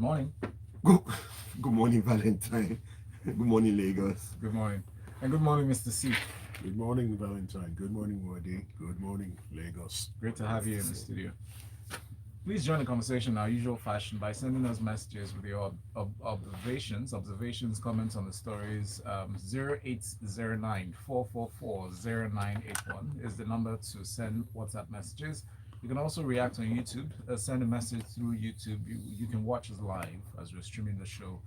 morning. Good, good morning, Valentine. Good morning, Lagos. Good morning. And good morning, Mr. C. Good morning, Valentine. Good morning, Wadi. Good morning, Lagos. Great to have you in the studio. Please join the conversation in our usual fashion by sending us messages with your observations, comments on the stories. 0809 is the number to send WhatsApp messages. You can also react on YouTube. Send a message through YouTube. You can watch us live as we're streaming the show.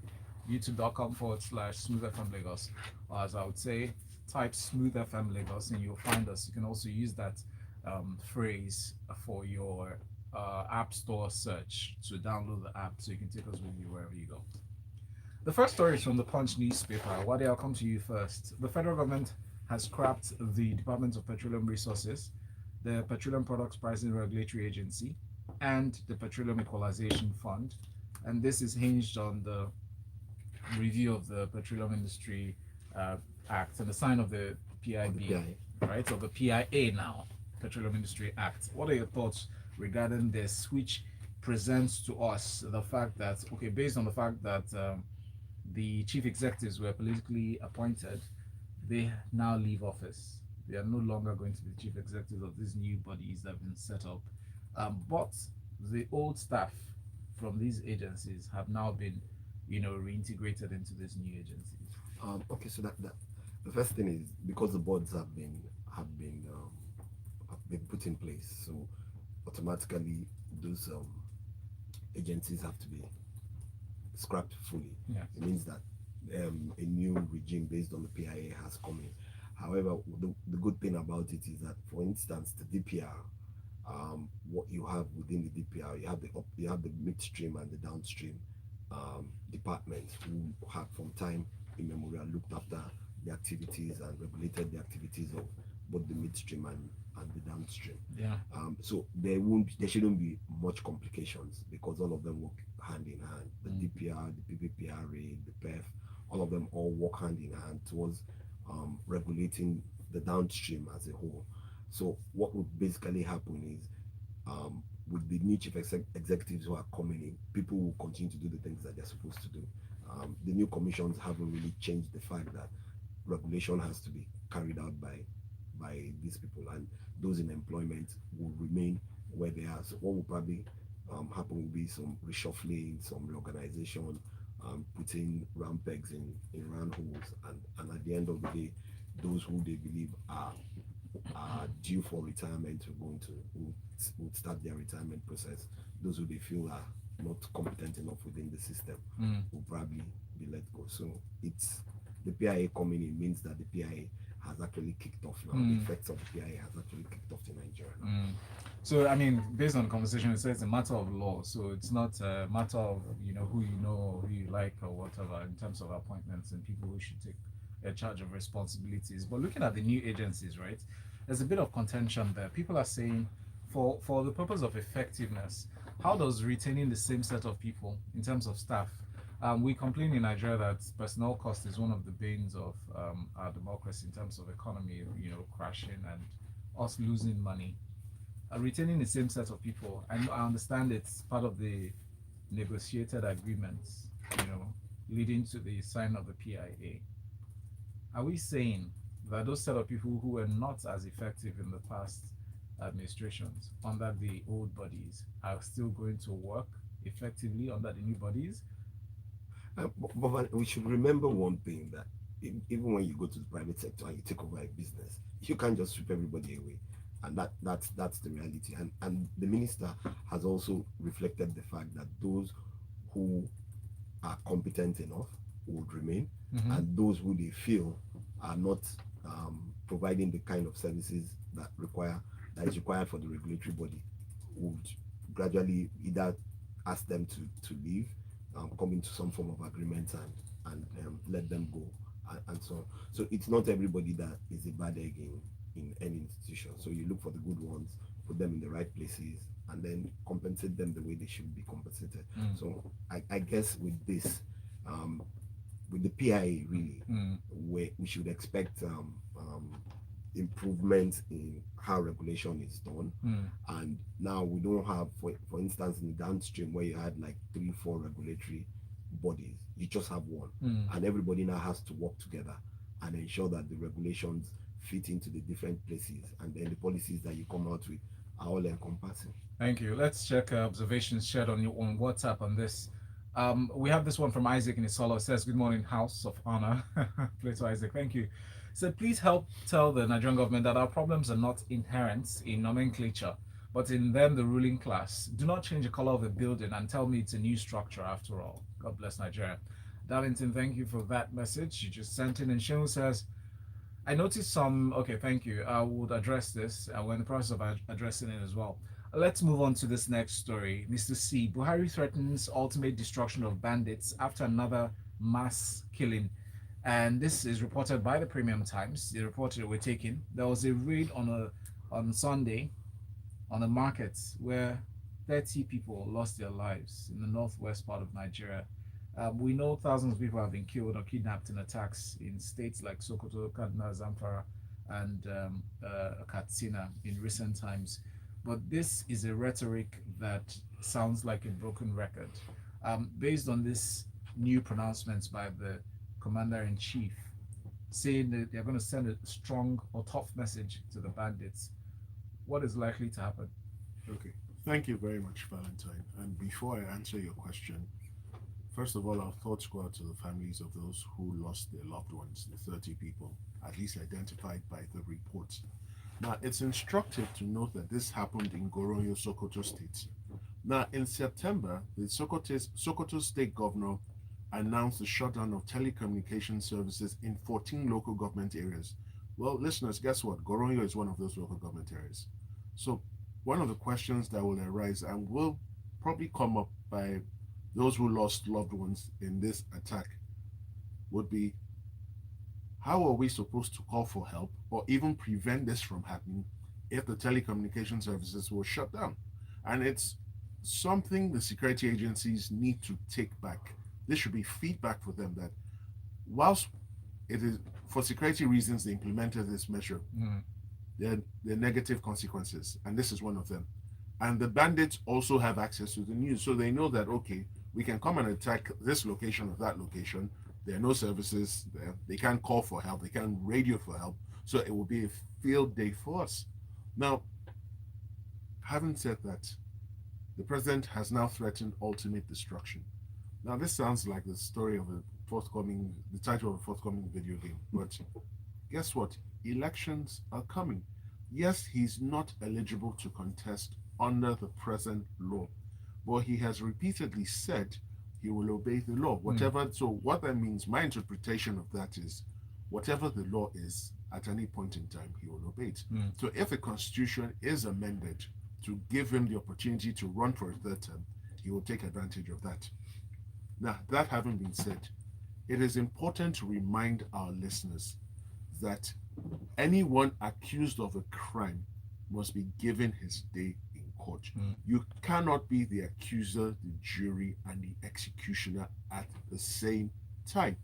youtube.com/Smooth FM Lagos. Or as I would say, type Smooth FM Lagos and you'll find us. You can also use that phrase for your app store search to download the app so you can take us with you wherever you go. The first story is from the Punch newspaper. Wadi, I'll come to you first. The federal government has scrapped the Department of Petroleum Resources, the Petroleum Products Pricing Regulatory Agency, and the Petroleum Equalization Fund. And this is hinged on the review of the Petroleum Industry Act and the sign of the PIB, right? Or the PIA now, Petroleum Industry Act. What are your thoughts regarding this, which presents to us the fact that, okay, based on the fact that the chief executives were politically appointed, they now leave office. They are no longer going to be the chief executives of these new bodies that have been set up. But the old staff from these agencies have now been, reintegrated into these new agencies. Okay, so that the first thing is because the boards have been put in place, so automatically those agencies have to be scrapped fully. Yeah. It means that a new regime based on the PIA has come in. However, the good thing about it is that, for instance, the DPR, what you have within the DPR, you have the midstream and the downstream departments who have from time immemorial looked after the activities and regulated the activities of both the midstream and the downstream. Yeah. So there shouldn't be much complications because all of them work hand in hand. The DPR, the PPPRA, the PEF, all of them all work hand in hand towards regulating the downstream as a whole. So what would basically happen is with the new chief executives who are coming in, people will continue to do the things that they're supposed to do. The new commissions haven't really changed the fact that regulation has to be carried out by these people, and those in employment will remain where they are. So what will probably happen will be some reshuffling, some reorganization, putting round pegs in round holes, and at the end of the day, those who they believe are due for retirement will start their retirement process. Those who they feel are not competent enough within the system will probably be let go. So it's the PIA coming in means that the PIA has actually kicked off now. The effects of the PIA has actually kicked off in Nigeria now. So, I mean, based on the conversation, it says it's a matter of law. So it's not a matter of, who you know, who you like or whatever in terms of appointments and people who should take a charge of responsibilities. But looking at the new agencies, right, there's a bit of contention there. People are saying for the purpose of effectiveness, how does retaining the same set of people in terms of staff? We complain in Nigeria that personnel cost is one of the banes of our democracy in terms of economy, crashing and us losing money. Retaining the same set of people, and I understand it's part of the negotiated agreements, leading to the sign of the PIA. Are we saying that those set of people who were not as effective in the past administrations under the old bodies are still going to work effectively under the new bodies? But we should remember one thing, that even when you go to the private sector and you take over a business, you can't just sweep everybody away. And that's the reality. And the minister has also reflected the fact that those who are competent enough would remain, and those who they feel are not providing the kind of services that is required for the regulatory body would gradually either ask them to leave, come into some form of agreement and let them go, and so on. So it's not everybody that is a bad egg in any institution. So you look for the good ones, put them in the right places, and then compensate them the way they should be compensated. So I guess with this, with the PIA really, where we should expect improvement in how regulation is done. And now we don't have, for instance, in the downstream where you had like 3-4 regulatory bodies, you just have one, and everybody now has to work together and ensure that the regulations fit into the different places, and then the policies that you come out with are all encompassing. Thank you. Let's check observations shared on WhatsApp on this. We have this one from Isaac in Isolo. It says, "Good morning, House of Honor." Plato Isaac, thank you. So please help tell the Nigerian government that our problems are not inherent in nomenclature, but in them, the ruling class. Do not change the color of the building and tell me it's a new structure after all. God bless Nigeria. Darlington, thank you for that message you just sent in. And Shehu says, I noticed some, okay, thank you. I would address this. We're in the process of addressing it as well. Let's move on to this next story. Mr. C. Buhari threatens ultimate destruction of bandits after another mass killing. And this is reported by the Premium Times. They reported it were taken. There was a raid on Sunday on a market where 30 people lost their lives in the northwest part of Nigeria. We know thousands of people have been killed or kidnapped in attacks in states like Sokoto, Kaduna, Zamfara, and Katsina in recent times. But this is a rhetoric that sounds like a broken record. Based on this new pronouncements by the Commander-in-Chief, saying that they're going to send a strong or tough message to the bandits, what is likely to happen? Okay, thank you very much, Valentine. And before I answer your question, first of all, our thoughts go out to the families of those who lost their loved ones, the 30 people, at least identified by the reports. Now, it's instructive to note that this happened in Goronyo, Sokoto State. Now, in September, the Sokoto State Governor announced the shutdown of telecommunication services in 14 local government areas. Well, listeners, guess what? Goronyo is one of those local government areas. So one of the questions that will arise and will probably come up by those who lost loved ones in this attack would be, how are we supposed to call for help or even prevent this from happening if the telecommunication services were shut down? And it's something the security agencies need to take back. This should be feedback for them that whilst it is for security reasons they implemented this measure, there are negative consequences, and this is one of them. And the bandits also have access to the news, so they know that, okay, we can come and attack this location or that location. There are no services there. They can't call for help. They can't radio for help. So it will be a field day for us. Now, having said that, the president has now threatened ultimate destruction. Now, this sounds like the story of the title of a forthcoming video game. But guess what? Elections are coming. Yes, he's not eligible to contest under the present law, but he has repeatedly said he will obey the law. Whatever. So what that means, my interpretation of that is, whatever the law is, at any point in time, he will obey it. So if a constitution is amended to give him the opportunity to run for a third term, he will take advantage of that. Now, that having been said, it is important to remind our listeners that anyone accused of a crime must be given his day in court. You cannot be the accuser, the jury, and the executioner at the same time.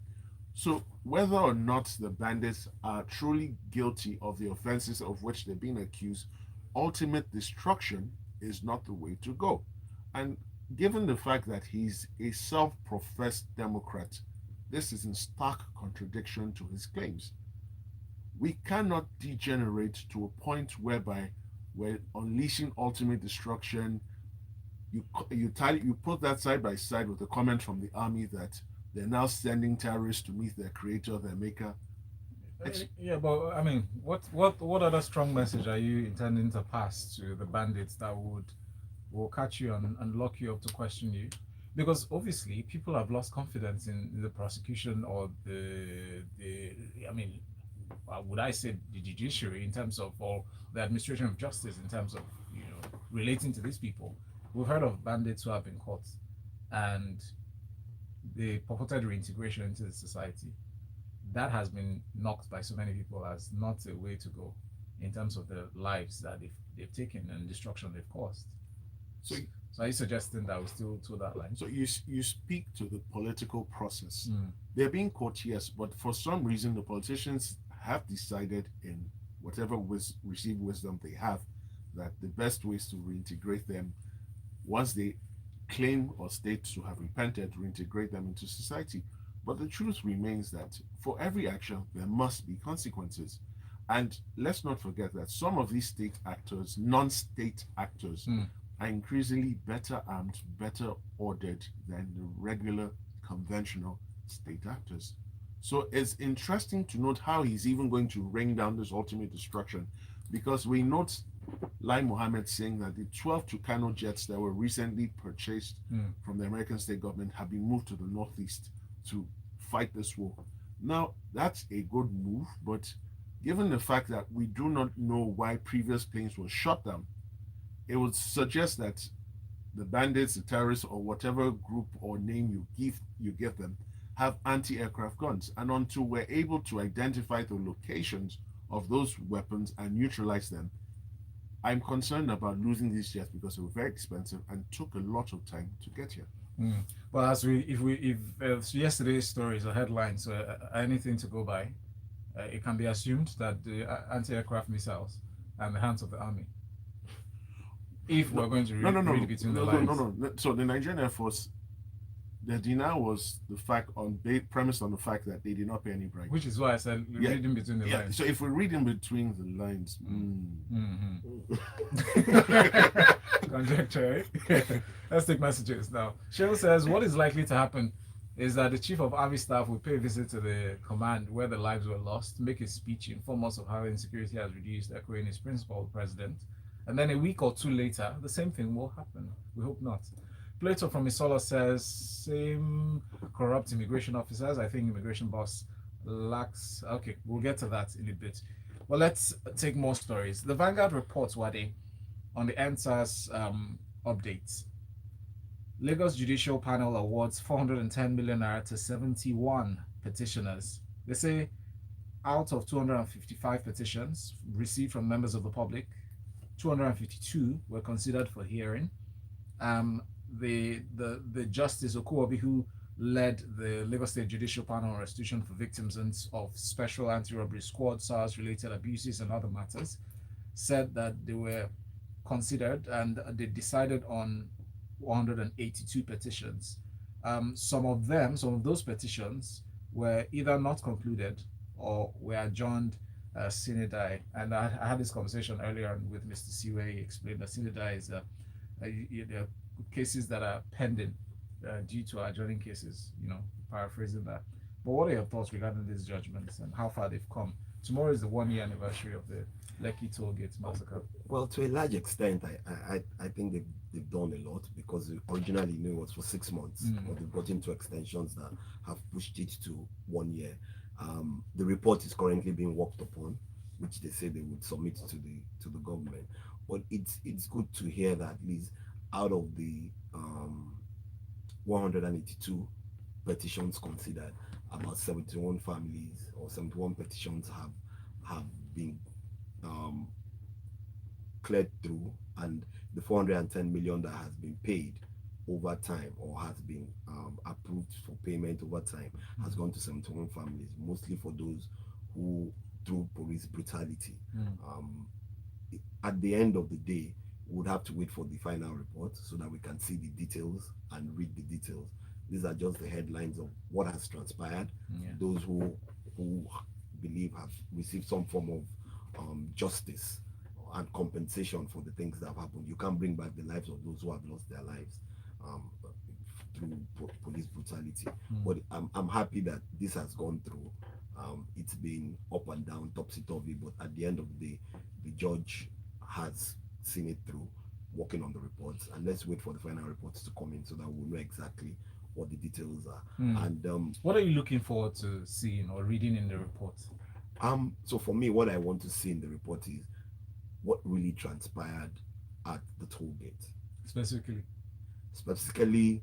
So whether or not the bandits are truly guilty of the offenses of which they're being accused, ultimate destruction is not the way to go. And given the fact that he's a self-professed Democrat, this is in stark contradiction to his claims. We cannot degenerate to a point whereby we're unleashing ultimate destruction. You put that side by side with the comment from the army that they're now sending terrorists to meet their creator, their maker. Yeah, but I mean, what other strong message are you intending to pass to the bandits that will catch you and lock you up to question you? Because obviously people have lost confidence in the prosecution or would I say the judiciary in terms of, or the administration of justice in terms of, relating to these people. We've heard of bandits who have been caught and the purported reintegration into the society. That has been knocked by so many people as not a way to go in terms of the lives that they've taken and destruction they've caused. So are you suggesting that we still to that line? So you speak to the political process. They're being caught, yes, but for some reason the politicians have decided in whatever received wisdom they have, that the best way is to reintegrate them once they claim or state to have repented, reintegrate them into society. But the truth remains that for every action, there must be consequences. And let's not forget that some of these state actors, non-state actors, are increasingly better armed, better ordered than the regular, conventional state actors. So it's interesting to note how he's even going to rain down this ultimate destruction, because we note Lai Mohammed saying that the 12 Tucano jets that were recently purchased from the American state government have been moved to the northeast to fight this war. Now, that's a good move, but given the fact that we do not know why previous planes were shot down, it would suggest that the bandits, the terrorists, or whatever group or name you give them, have anti-aircraft guns. And until we're able to identify the locations of those weapons and neutralize them, I'm concerned about losing these jets because they were very expensive and took a lot of time to get here. Well, if yesterday's stories or headlines are anything to go by, it can be assumed that the anti-aircraft missiles are in the hands of the army. If we're going to read between the lines. No. So the Nigerian Air Force, the denial was premised on the fact that they did not pay any bribes. Which is why I said reading between the lines. So if we read in between the lines, conjecture. Let's take messages now. Cheryl says, what is likely to happen is that the Chief of Army Staff will pay a visit to the command where the lives were lost, make a speech, inform us of how insecurity has reduced, echoing his principal, the president. And then a week or two later, the same thing will happen. We hope not. Plato from Isola says, same corrupt immigration officers. I think immigration boss lacks... Okay, we'll get to that in a bit. Well, let's take more stories. The Vanguard reports, Wade, on the NSAS updates. Lagos Judicial Panel awards 410 million naira to 71 petitioners. They say out of 255 petitions received from members of the public, 252 were considered for hearing. The Justice Okuobi, who led the Lagos State Judicial Panel on Restitution for Victims of Special Anti-Robbery Squad, SARS-related abuses and other matters, said that they were considered and they decided on 182 petitions. Some of those petitions were either not concluded or were adjourned sine die. And I had this conversation earlier with Mr. Siwe. He explained that sine die is cases that are pending due to adjourning cases, paraphrasing that. But what are your thoughts regarding these judgments and how far they've come? Tomorrow is the 1-year anniversary of the Lekki Toll Gate massacre. Well, to a large extent, I think they've done a lot, because originally it was for 6 months, but they've got into extensions that have pushed it to 1 year. The report is currently being worked upon, which they say they would submit to the government. But it's good to hear that at least out of the 182 petitions considered, about 71 families or 71 petitions have been cleared through, and the 410 million that has been paid over time or has been approved for payment over time has gone to 71 families, mostly for those who, through police brutality. At the end of the day, we would have to wait for the final report so that we can see the details and read the details. These are just the headlines of what has transpired. Those who believe have received some form of justice and compensation for the things that have happened. You can't bring back the lives of those who have lost their lives through police brutality. But I'm happy that this has gone through. It's been up and down, topsy-turvy, but at the end of the day, the judge has seen it through, working on the reports, and let's wait for the final reports to come in so that we'll know exactly what the details are. And what are you looking forward to seeing or reading in the report? So for me, what I want to see in the report is what really transpired at the toll gate. Specifically,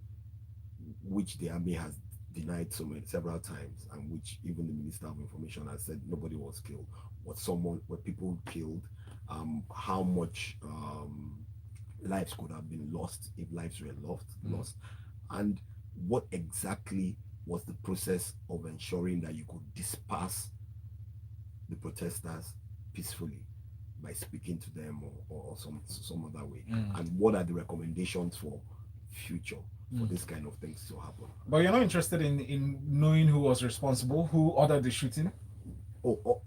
which the army has denied several times, and which even the Minister of Information has said nobody was killed. Were people killed? How much lives could have been lost if lives were lost, and what exactly was the process of ensuring that you could disperse the protesters peacefully by speaking to them or some other way? Mm. And what are the recommendations for future for this kind of things to happen? But you're not interested in knowing who was responsible, who ordered the shooting?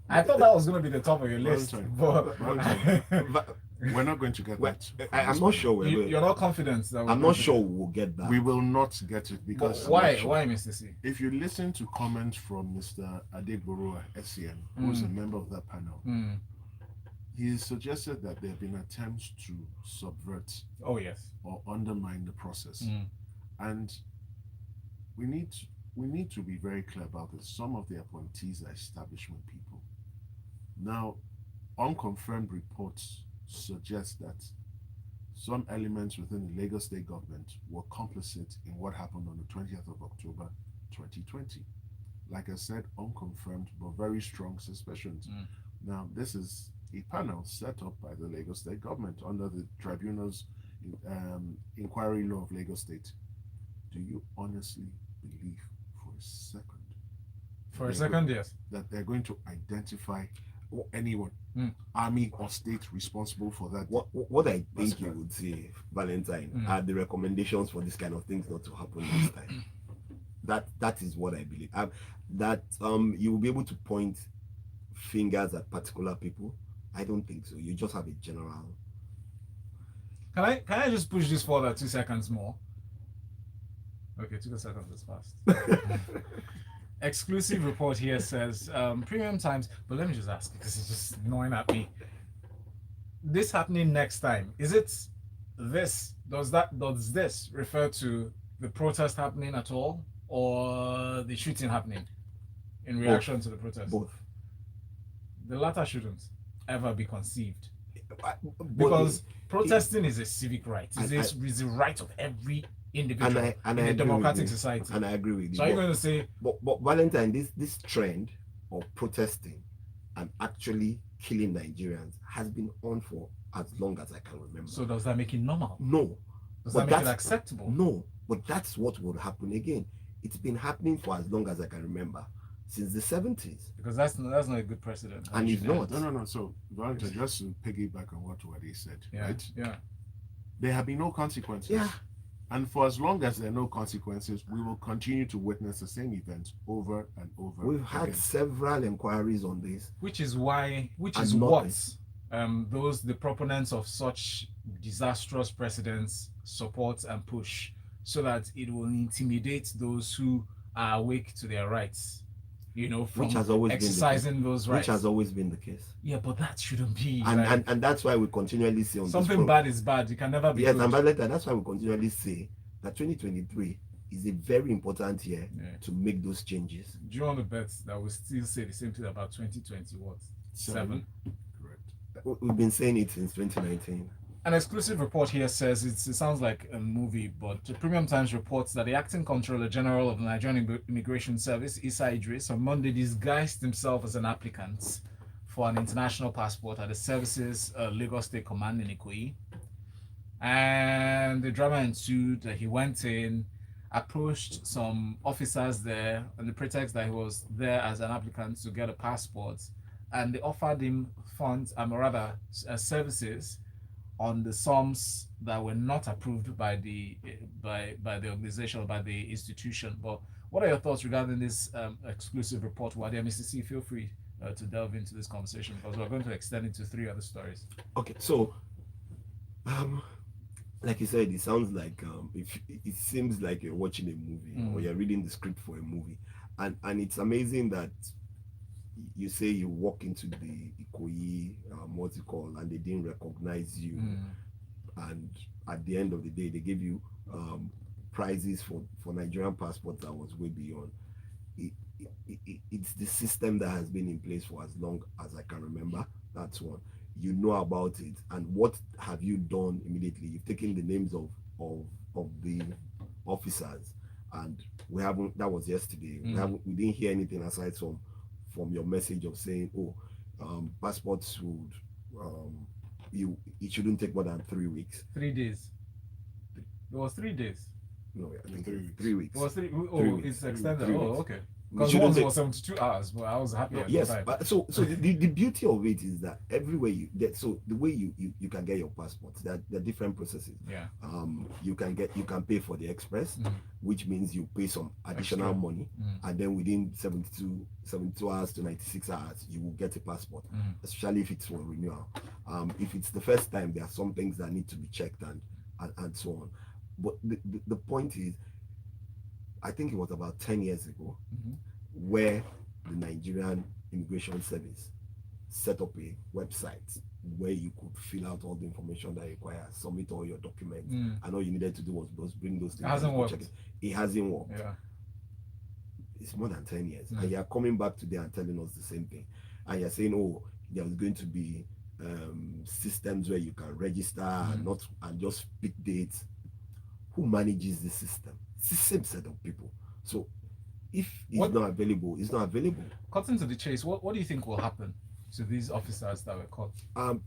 I thought that was going to be the top of your list. Valentine. But We're not going to get Well, that. I'm not sure. you're not confident that I'm not sure we'll get that. We will not get it because why, Mr. C? if you listen to comments from Mr. Adegborua SCN, who is a member of that panel, he suggested that there have been attempts to subvert or undermine the process. And we need to be very clear about this. Some of the appointees are establishment people. Now, unconfirmed reports suggest that some elements within the Lagos state government were complicit in what happened on the 20th of October 2020. Like I said, unconfirmed but very strong suspicions. Now, this is a panel set up by the Lagos state government under the tribunal's inquiry law of Lagos state. Do you honestly believe for a second Yes, that they're going to identify anyone, army or state, responsible for that? What I think you would say, Valentine, are the recommendations for this kind of things not to happen this time. That is what I believe. That you will be able to point fingers at particular people. I don't think so. You just have a general. Can I just push this forward 2 seconds more? Okay, 2 seconds is fast. Exclusive report here says Premium Times, but let me just ask because it's just annoying at me. This happening next time, is it this? Does this refer to the protest happening at all, or the shooting happening in reaction to the protest? Both. The latter shouldn't ever be conceived because protesting is a civic right. It's a right of every individual in a democratic society. And I agree with you. So are you going to say, but Valentine, this trend of protesting and actually killing Nigerians has been on for as long as I can remember. So does that make it normal? No. Does that make it acceptable? No, but that's what would happen again. It's been happening for as long as I can remember, since the 70s. Because that's not a good precedent. And it's not. No. So, Valentine, just to piggyback on what he said, right? Yeah. There have been no consequences. Yeah. And for as long as there are no consequences, we will continue to witness the same events over and over. We've had several inquiries on this. Which is what the proponents of such disastrous precedents support and push, so that it will intimidate those who are awake to their rights, from which has always exercising those rights. Which has always been the case. Yeah, but that shouldn't be. And that's why we continually say on something bad is bad. It can never be. Yes, good. And that's why we continually say that 2023 is a very important year to make those changes. Do you want to bet that we'll still say the same thing about 2027? Correct. We've been saying it since 2019. An exclusive report here says it sounds like a movie, but the Premium Times reports that the acting Controller General of the Nigerian Immigration Service, Issa Idris, on Monday disguised himself as an applicant for an international passport at the service's Lagos State Command in Ikoyi. And the drama ensued. He went in, approached some officers there on the pretext that he was there as an applicant to get a passport, and they offered him funds, services on the sums that were not approved by the organization or by the institution. But what are your thoughts regarding this exclusive report? Wadia, Mr. C, feel free to delve into this conversation because we're going to extend it to 3 other stories. Okay, so like you said, it sounds like it seems like you're watching a movie or you're reading the script for a movie, and it's amazing that you say you walk into the Ikoyi and they didn't recognize you, and at the end of the day they gave you prizes for Nigerian passports that was way beyond. It's the system that has been in place for as long as I can remember. That's one. You know about it, and what have you done immediately? You've taken the names of the officers, and we haven't. That was yesterday. We didn't hear anything aside from your message of saying, passports would it shouldn't take more than 3 weeks. 3 days. It was 3 days. No, I think 3 weeks. 3 weeks. It was 3. Oh, 3 weeks. it's extended. 3 Oh, weeks. okay. Because shouldn't once say- it was 72 hours, but I was happy No, at yes, the time. but so the beauty of it is that everywhere you get, so the way you can get your passport, there are different processes. Yeah. You can pay for the express, which means you pay some additional Extra. money, and then within 72 hours to 96 hours you will get a passport, especially if it's for renewal. If it's the first time, there are some things that need to be checked and so on. But the point is, I think it was about 10 years ago, where the Nigerian Immigration Service set up a website where you could fill out all the information that you require, submit all your documents, and all you needed to do was bring those things. It hasn't worked. Check it. It hasn't worked. Yeah. It's more than 10 years. And you're coming back today and telling us the same thing. And you're saying, oh, there's going to be systems where you can register and just pick dates. Who manages the system? It's the same set of people. So if it's not available, it's not available. Cutting to the chase, what do you think will happen to these officers that were caught?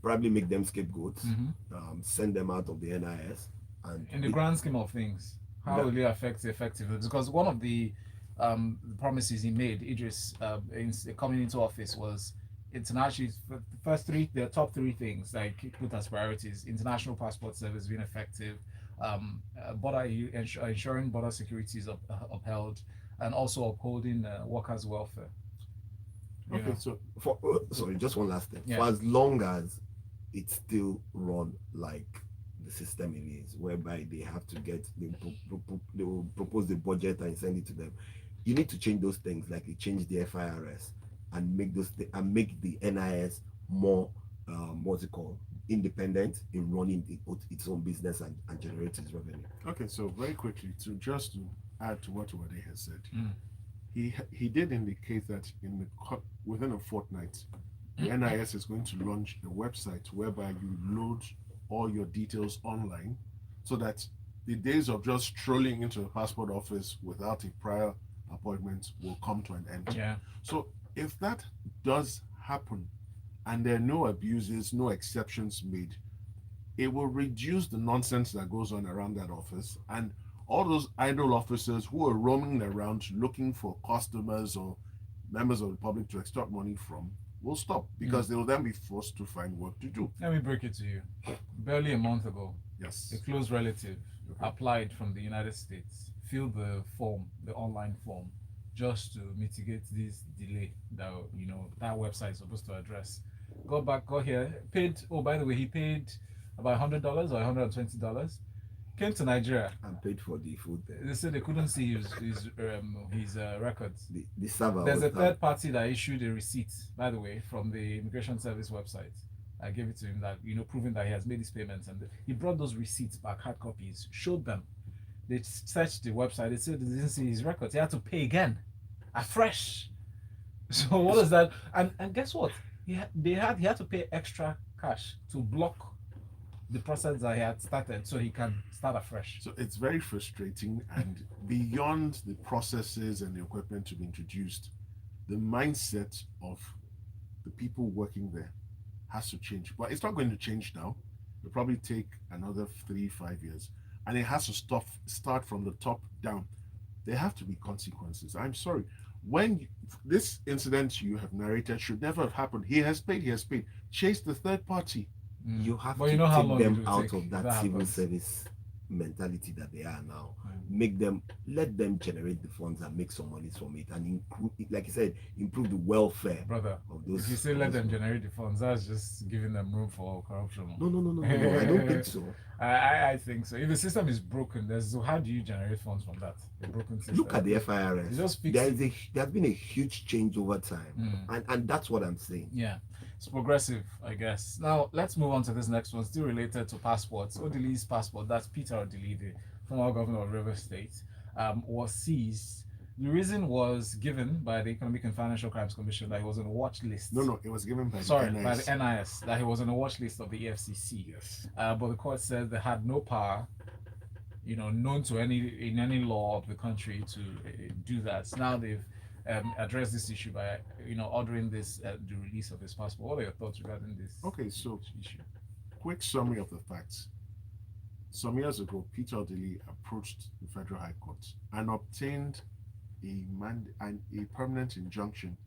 Probably make them scapegoats, send them out of the NIS. And in the grand scheme of things, how will it affect the effectiveness? Because one of the promises he made, Idris, coming into office, was international. The top three things that he put as priorities: international passport service being effective, ensuring border security is upheld, and also upholding workers' welfare. Okay, so sorry, just one last thing. Yeah. For as long as it's still run like the system it is, whereby they have to they will propose the budget and send it to them. You need to change those things, like you change the FIRS and make the NIS more independent in running its own business and generate its revenue. Okay, so very quickly, to add to what Wade has said, he did indicate that within a fortnight, the NIS is going to launch a website whereby you load all your details online, so that the days of just strolling into a passport office without a prior appointment will come to an end. Yeah. So if that does happen, and there are no abuses, no exceptions made, it will reduce the nonsense that goes on around that office, and all those idle officers who are roaming around looking for customers or members of the public to extort money from will stop, because they will then be forced to find work to do. Let me break it to you. Barely a month ago, Yes. a close relative applied from the United States, filled the online form, just to mitigate this delay that that website is supposed to address. Got here, paid. Oh, by the way, he paid about $100 or $120. Came to Nigeria And paid for the food there. They said they couldn't see his records. The server. There's a third party that issued a receipt, by the way, from the Immigration Service website. I gave it to him, that proving that he has made his payments, and he brought those receipts back, hard copies, showed them. They searched the website. They said they didn't see his records. He had to pay again, afresh. So what is that? And guess what? He had to pay extra cash to block the process that he had started, so he can start afresh. So it's very frustrating, and beyond the processes and the equipment to be introduced, the mindset of the people working there has to change. But it's not going to change now. It'll probably take another 3-5 years, and it has to start from the top down. There have to be consequences. I'm sorry. When this incident you have narrated should never have happened. He has paid. Chase the third party. You have But to you know how take long them it will out take of that that civil happens. service mentality that they are now. Let them generate the funds and make some money from it, and like you said, improve the welfare Brother, of those. if you say let them generate the funds, that's just giving them room for corruption. No, I don't think so. I think so. If the system is broken, how do you generate funds from that? A broken system. Look at the FIRS. You just fix There's been a huge change over time, and that's what I'm saying. Yeah, it's progressive, I guess. Now let's move on to this next one, still related to passports. Odili's passport, that's Peter Odili, the former governor of Rivers State, was seized. The reason was given by the Economic and Financial Crimes Commission that he was on a watch list. No, it was given by Sorry, the NIS. by the NIS, that he was on a watch list of the EFCC. Yes. But the court said they had no power, known to any law of the country to do that. Now they've addressed this issue by, ordering the release of his passport. What are your thoughts regarding this? Okay, so issue. quick summary of the facts. Some years ago, Peter Odili approached the Federal High Court and obtained a permanent injunction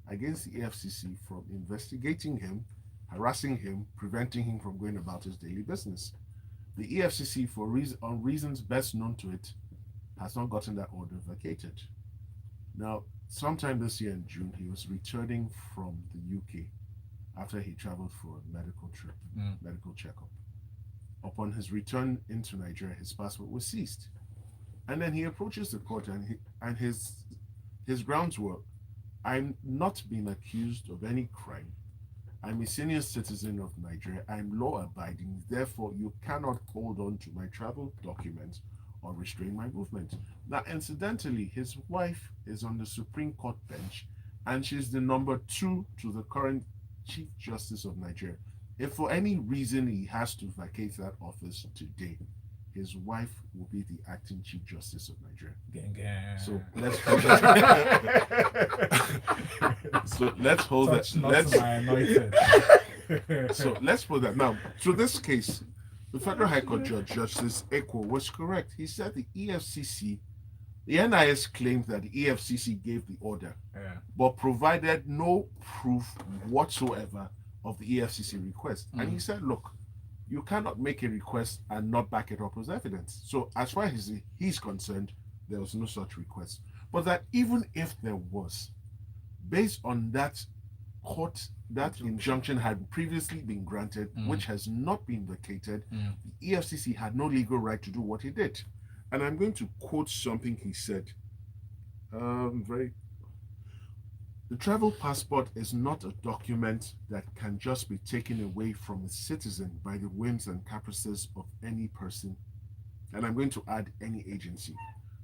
against the EFCC from investigating him, harassing him, preventing him from going about his daily business. The EFCC, on reasons best known to it, has not gotten that order vacated. Now, sometime this year in June, he was returning from the UK after he traveled for a medical trip, medical checkup. Upon his return into Nigeria, his passport was seized. And then he approaches the court, and his grounds were, I'm not being accused of any crime. I'm a senior citizen of Nigeria. I'm law-abiding. Therefore, you cannot hold on to my travel documents or restrain my movement. Now, incidentally, his wife is on the Supreme Court bench, and she's the number 2 to the current Chief Justice of Nigeria. If for any reason he has to vacate that office today, his wife will be the acting Chief Justice of Nigeria. Gang. So let's hold that. So let's hold Touch that. not my anointed. So let's put that. Now, to this case, the Federal High Court Judge, Justice Ekwo, was correct. He said the EFCC, the NIS claimed that the EFCC gave the order, but provided no proof whatsoever of the EFCC request. And he said, look, you cannot make a request and not back it up with evidence. So as far as he's concerned, there was no such request. But that even if there was, based on that court, that injunction had previously been granted, which has not been vacated, the EFCC had no legal right to do what he did. And I'm going to quote something he said. The travel passport is not a document that can just be taken away from a citizen by the whims and caprices of any person. And I'm going to add any agency.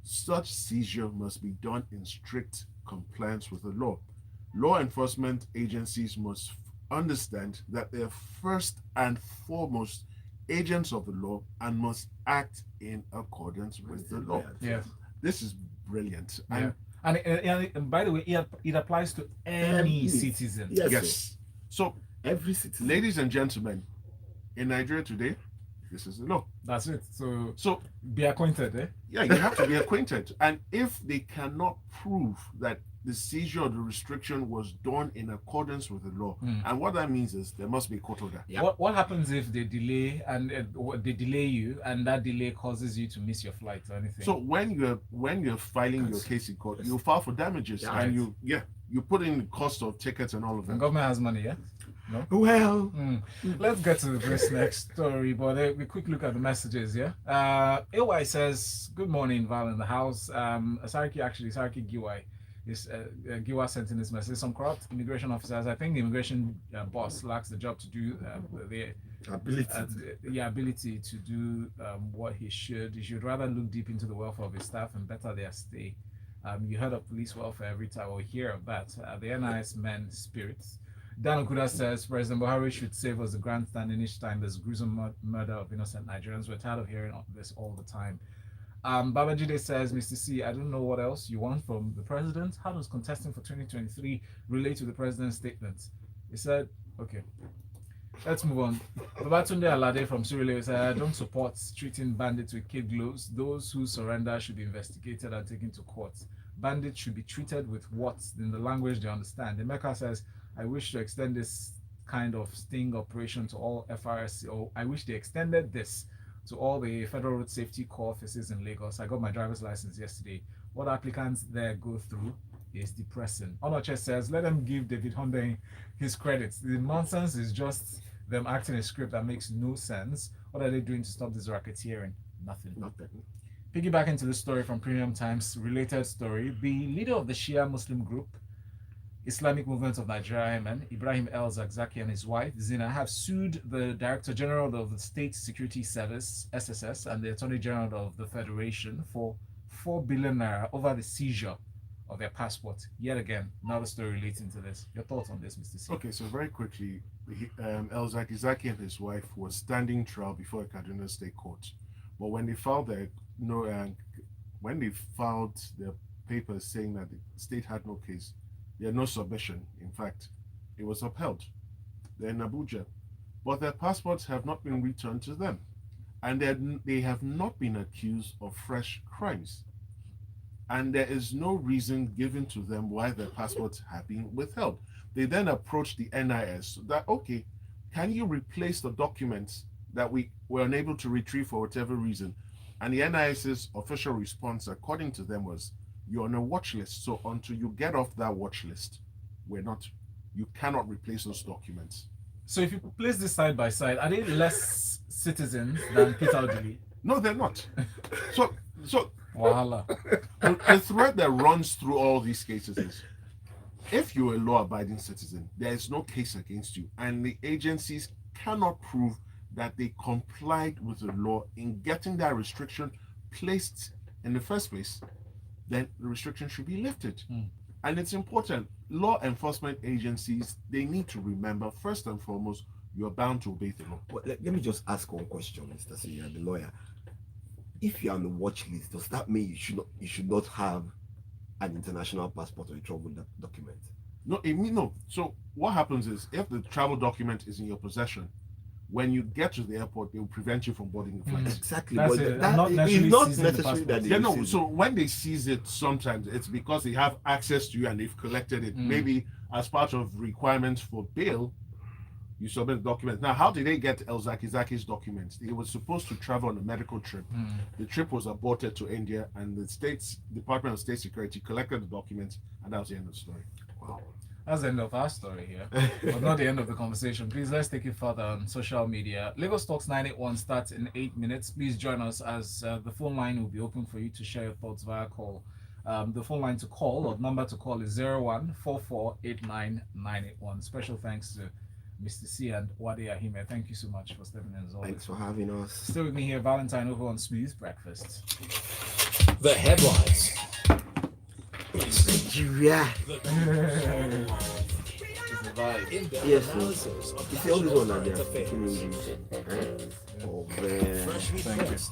Such seizure must be done in strict compliance with the law. Law enforcement agencies must understand that they are first and foremost agents of the law and must act in accordance with the law. Yeah. This is brilliant. Yeah. And by the way, it applies to any citizen. Yes. So, Every citizen. ladies and gentlemen, in Nigeria today, this is the law. That's it. So, be acquainted, eh? yeah, you have to be acquainted. And if they cannot prove that the seizure or the restriction was done in accordance with the law, and what that means is there must be a court order. Yeah. What happens if they delay and they delay you, and that delay causes you to miss your flight or anything? So when you're filing your case in court, you file for damages, Yeah, and you put in the cost of tickets and all of the that. government has money, yeah? No? Well, Let's get to this next story, but we quick look at the messages, yeah? AY says, good morning, Val in the house. Sariki Giwai. Giwa sent in this message. Some corrupt immigration officers, I think the immigration boss lacks the job to do the ability to do what he should. He should rather look deep into the welfare of his staff and better their stay. You heard of police welfare every time or hear of that. The NIS men spirits. Dan Okuda says President Buhari should save us the grandstanding each time there's gruesome murder of innocent Nigerians. We're tired of hearing this all the time. Babajide says, Mr. C, I don't know what else you want from the president. How does contesting for 2023 relate to the president's statements? He said, okay, let's move on. Babatunde Alade from Surulere said, I don't support treating bandits with kid gloves. Those who surrender should be investigated and taken to court. Bandits should be treated with what in the language they understand. Emeka says, I wish to extend this kind of sting operation to all FRSC, or I wish they extended this to all the Federal Road Safety Corps offices in Lagos. I got my driver's license yesterday. What applicants there go through is depressing. Onoche says, let them give David Honda his credits. The nonsense is just them acting a script that makes no sense. What are they doing to stop this racketeering? Nothing. Piggyback into the story from Premium Times, related story. The leader of the Shia Muslim group, Islamic Movement of Nigeria, Yemen, Ibrahim El Zakzaki, and his wife, Zina, have sued the Director General of the State Security Service, SSS, and the Attorney General of the Federation for 4 billion naira over the seizure of their passport. Yet again, another story relating to this. Your thoughts on this, Mr. C? Okay, so very quickly, El Zakzaki and his wife were standing trial before a Kaduna State Court. But when they filed their papers saying that the state had no case, they had no submission. In fact, it was upheld. They're in Abuja. But their passports have not been returned to them. And they have not been accused of fresh crimes. and there is no reason given to them why their passports have been withheld. They then approach the NIS that, okay, can you replace the documents that we were unable to retrieve for whatever reason? And the NIS's official response, according to them, was, you're on a watch list. So until you get off that watch list, you cannot replace those documents. So if you place this side by side, are they less citizens than Peter Odili? No, they're not. So Wahala. the thread that runs through all these cases is, if you're a law-abiding citizen, there is no case against you, and the agencies cannot prove that they complied with the law in getting that restriction placed in the first place, then the restriction should be lifted. And it's important. Law enforcement agencies, they need to remember, first and foremost, you're bound to obey the law. Well, let me just ask one question, Mr. C, you're the lawyer. If you're on the watch list, does that mean you should not have an international passport or a travel document? No. So what happens is, if the travel document is in your possession, when you get to the airport, they will prevent you from boarding the flight. Exactly. That's But it. that Not is necessarily not seizing the necessary that passport. they Yeah, no. seize So it. when they seize it, sometimes it's because they have access to you and they've collected it. Maybe as part of requirements for bail, you submit documents. Now, how did they get El Zaki's documents? He was supposed to travel on a medical trip. The trip was aborted to India, and the Department of State Security collected the documents, and that was the end of the story. Wow. That's the end of our story here, but not the end of the conversation. Please, let's take it further on social media. Lagos Talks 981 starts in 8 minutes. Please join us as the phone line will be open for you to share your thoughts via call. The phone line to call, or number to call, is 0144899981. Special thanks to Mr. C and Wade Ahime. Thank you so much for stepping in as always. Thanks for having us. Still with me here, Valentine, over on Smooth Breakfast. The headlines. Nigeria. In-depth Yes, sir. analysis of You see all these national ones are current there. affairs. Oh, man. Fresh Thank you. reports